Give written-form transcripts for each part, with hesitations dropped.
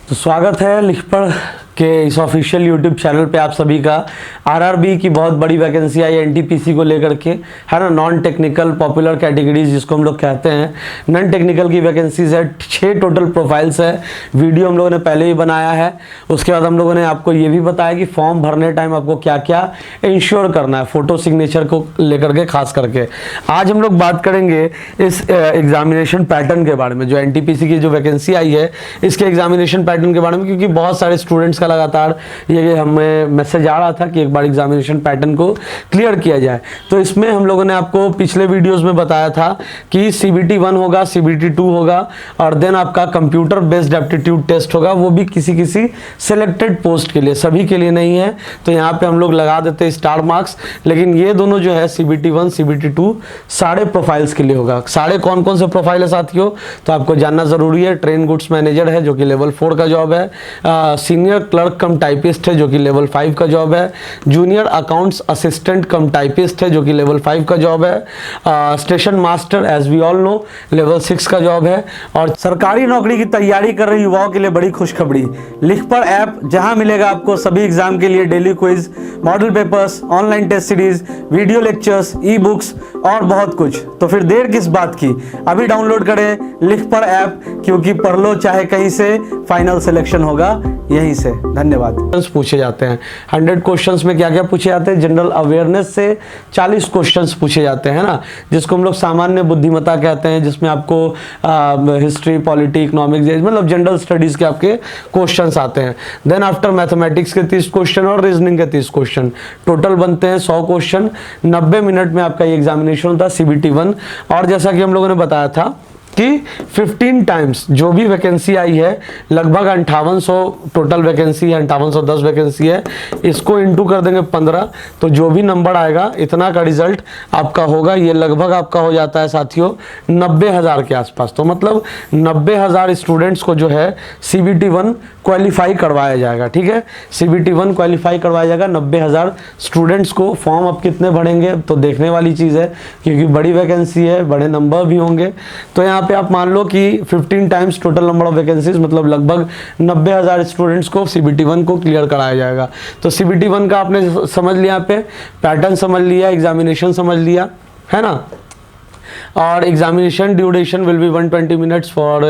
तो स्वागत है लिखपढ़ के इस ऑफिशियल यूट्यूब चैनल पे आप सभी का। आरआरबी की बहुत बड़ी वैकेंसी आई एनटीपीसी को लेकर के, है ना। नॉन टेक्निकल पॉपुलर कैटेगरीज जिसको हम लोग कहते हैं, नॉन टेक्निकल की वैकेंसीज है। 6 टोटल प्रोफाइल्स है। वीडियो हम लोगों ने पहले ही बनाया है। उसके बाद हम लोगों ने आपको ये भी बताया कि फॉर्म भरने टाइम आपको क्या क्या इंश्योर करना है, फोटो सिग्नेचर को लेकर के खास करके। आज हम लोग बात करेंगे इस एग्जामिनेशन पैटर्न के बारे में, जो एनटीपीसी की जो वैकेंसी आई है इसके एग्जामिनेशन पैटर्न के बारे में, क्योंकि बहुत सारे स्टूडेंट्स का लगातार ये हमें मैसेज आ रहा था कि एक बार एग्जामिनेशन पैटर्न को क्लियर किया जाए। तो इसमें हम लोगों ने आपको पिछले वीडियोस में बताया था कि CBT 1 होगा, CBT 2 होगा और देन आपका कंप्यूटर बेस्ड एप्टीट्यूड टेस्ट होगा, वो भी किसी किसी सिलेक्टेड पोस्ट के लिए, सभी के लिए नहीं है। तो यहाँ पे हम लोग लगा देते हैं स्टार मार्क्स। लेकिन ये दोनों जो है CBT 1 CBT 2 सारे प्रोफाइल्स के लिए होगा। सारे कौन कौन से प्रोफाइल है साथियों, तो आपको जानना जरूरी है। ट्रेन गुड्स मैनेजर है जो कि लेवल 4 का जॉब है। सीनियर क्लर्क कम टाइपिस्ट है जो कि लेवल 5 का जॉब है। Junior accounts assistant cum typist है जो कि लेवल 5 का जॉब है। Station master as we all know level 6 का जॉब है। और सरकारी नौकरी की तैयारी कर रहे युवाओं के लिए बड़ी खुशखबरी, लिखपढ़ ऐप, जहां मिलेगा आपको सभी एग्जाम के लिए daily quiz, model papers, online test series, video lectures, e books और बहुत कुछ। तो फिर देर किस बात की, अभी डाउनलोड करें लिखपढ़ ऐप, क्योंकि पढ़ लो चाहे कहीं से, फाइनल सिलेक्शन होगा यहीं से। धन्यवाद। पूछे जाते हैं 100 क्वेश्चंस में क्या क्या पूछे जाते हैं। जनरल अवेयरनेस से 40 क्वेश्चंस पूछे जाते हैं ना, जिसको हम लोग सामान्य बुद्धिमत्ता कहते हैं, जिसमें आपको हिस्ट्री, पॉलिटी, इकोनॉमिक्स, मतलब जनरल स्टडीज के आपके क्वेश्चंस आते हैं। देन आफ्टर मैथमेटिक्स के 30 क्वेश्चन और रीजनिंग के 30 क्वेश्चन, टोटल बनते हैं 100 क्वेश्चन। 90 मिनट में आपका ये एग्जामिनेशन होता है CBT 1। और जैसा कि हम लोगों ने बताया था कि 15 टाइम्स जो भी वैकेंसी आई है, लगभग 5800 टोटल वैकेंसी है, 5810 वैकेंसी है, इसको इंटू कर देंगे 15, तो जो भी नंबर आएगा इतना का रिजल्ट आपका होगा। ये लगभग आपका हो जाता है साथियों 90,000 के आसपास। तो मतलब 90,000 स्टूडेंट्स को जो है CBT 1 क्वालिफाई करवाया जाएगा। ठीक है, CBT 1 क्वालिफाई करवाया जाएगा 90,000 स्टूडेंट्स को। फॉर्म अब कितने भरेंगे तो देखने वाली चीज़ है, क्योंकि बड़ी वैकेंसी है, बड़े नंबर भी होंगे। तो यहाँ पे आप मान लो कि 15 times total number of vacancies, मतलब लगभग 90,000 स्टूडेंट्स को CBT 1 को क्लियर कराया जाएगा। तो CBT 1 का आपने समझ लिया, पे पैटर्न समझ लिया, एग्जामिनेशन समझ लिया, है ना। और examination duration will be 120 minutes for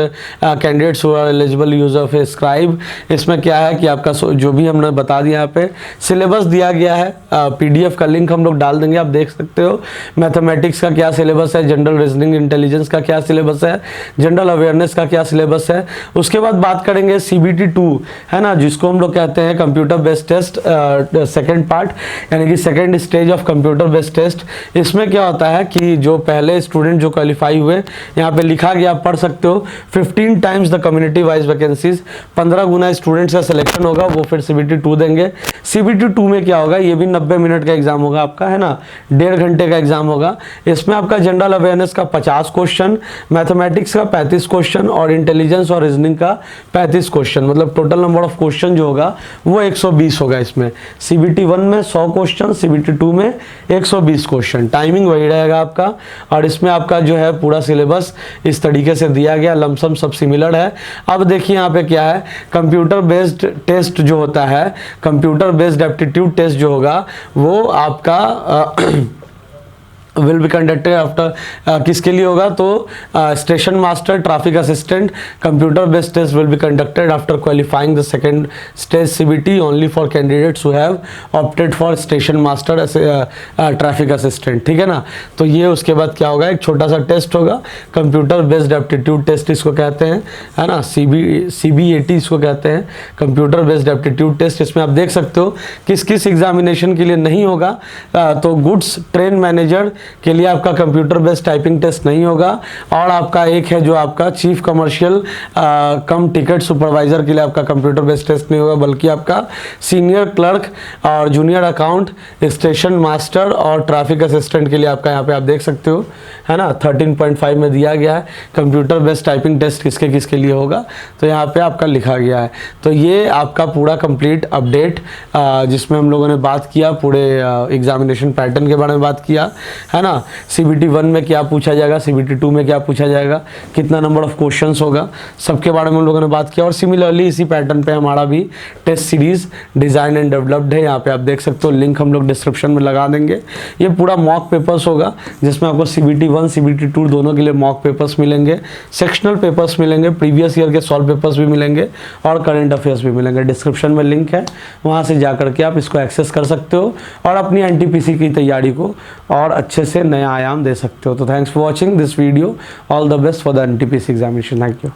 candidates who are eligible use of a scribe. इसमें क्या है कि आपका जो भी हमने बता दिया, यहाँ पे सिलेबस दिया गया है, PDF का लिंक हम लोग डाल देंगे, आप देख सकते हो। मैथमेटिक्स का क्या सिलेबस है, जनरल रीजनिंग इंटेलिजेंस का क्या सिलेबस है, जनरल अवेयरनेस का क्या सिलेबस है। उसके बाद बात करेंगे CBT 2, है ना, जिसको हम लोग कहते हैं computer based test second part, यानी कि second stage of computer based test. इसमें क्या होता है कि जो पहले स्टूडेंट जो क्वालिफाई हुए, यहाँ पे लिखा गया, आप पढ़ सकते हो, 15 times the community wise vacancies, 15 Guna students का सिलेक्शन होगा, वो फिर CBT 2 देंगे। CBT 2 में क्या होगा, ये भी 90 मिनट का एग्जाम होगा आपका, है ना, 1.5 घंटे का एग्जाम होगा। इसमें आपका जनरल अवेयरनेस का 50 क्वेश्चन, मैथमेटिक्स का 35 क्वेश्चन और इंटेलिजेंस और रीजनिंग का 35 क्वेश्चन, मतलब टोटल नंबर ऑफ क्वेश्चन जो होगा वो 120 होगा। इसमें CBT 1 में 100 क्वेश्चन, CBT 2 में 120 क्वेश्चन। टाइमिंग वही रहेगा आपका। और इसमें आपका जो है पूरा सिलेबस इस तरीके से दिया गया, लमसम सब सिमिलर है। अब देखिए यहाँ पे क्या है, कंप्यूटर बेस्ड टेस्ट जो होता है, कंप्यूटर बेस्ड एप्टीट्यूड टेस्ट जो होगा वो आपका विल बी कंडक्टेड आफ्टर, किसके लिए होगा, तो station master, traffic assistant, computer based test will be conducted after qualifying the second stage CBT only for candidates who have opted for station master, traffic assistant. ठीक है ना। तो ये उसके बाद क्या होगा, एक छोटा सा टेस्ट होगा, कंप्यूटर बेस्ड एप्टीट्यूड टेस्ट इसको कहते हैं, है ना, CBAT इसको कहते हैं, कंप्यूटर बेस्ड एप्टीट्यूड टेस्ट। इसमें आप देख सकते हो किस किस एग्जामिनेशन के लिए नहीं होगा। तो गुड्स ट्रेन मैनेजर के लिए आपका कंप्यूटर बेस्ड टाइपिंग टेस्ट नहीं होगा। और आपका एक है जो आपका चीफ कमर्शियल कम टिकट सुपरवाइजर के लिए आपका कंप्यूटर बेस्ड टेस्ट नहीं होगा, बल्कि आपका सीनियर क्लर्क और जूनियर अकाउंट, स्टेशन मास्टर और ट्रैफिक असिस्टेंट के लिए आपका, यहाँ पे आप देख सकते हो है ना, 13.5 में दिया गया है कंप्यूटर बेस्ड टाइपिंग टेस्ट किसके किसके लिए होगा, तो यहाँ पे आपका लिखा गया है। तो ये आपका पूरा कंप्लीट अपडेट जिसमें हम लोगों ने बात किया पूरे एग्जामिनेशन पैटर्न के बारे में बात किया, है ना, CBT 1 में क्या पूछा जाएगा, CBT 2 में क्या पूछा जाएगा, कितना नंबर ऑफ क्वेश्चंस होगा, सबके बारे में हम लोगों ने बात किया। और सिमिलरली इसी पैटर्न पे हमारा भी test series design and developed है, यहाँ पे आप देख सकते हो, लिंक हम लोग डिस्क्रिप्शन में लगा देंगे। ये पूरा मॉक पेपर्स होगा जिसमें आपको CBT 1 CBT 2 दोनों के लिए मॉक पेपर्स मिलेंगे, सेक्शनल पेपर्स मिलेंगे, प्रीवियस ईयर के सॉल्व पेपर्स भी मिलेंगे और करंट अफेयर्स भी मिलेंगे। डिस्क्रिप्शन में लिंक है, वहाँ से जा करके आप इसको एक्सेस कर सकते हो और अपनी NTPC की तैयारी को और अच्छे से नया आयाम दे सकते हो। तो thanks for watching this video, all the best for the NTPC examination. Thank you.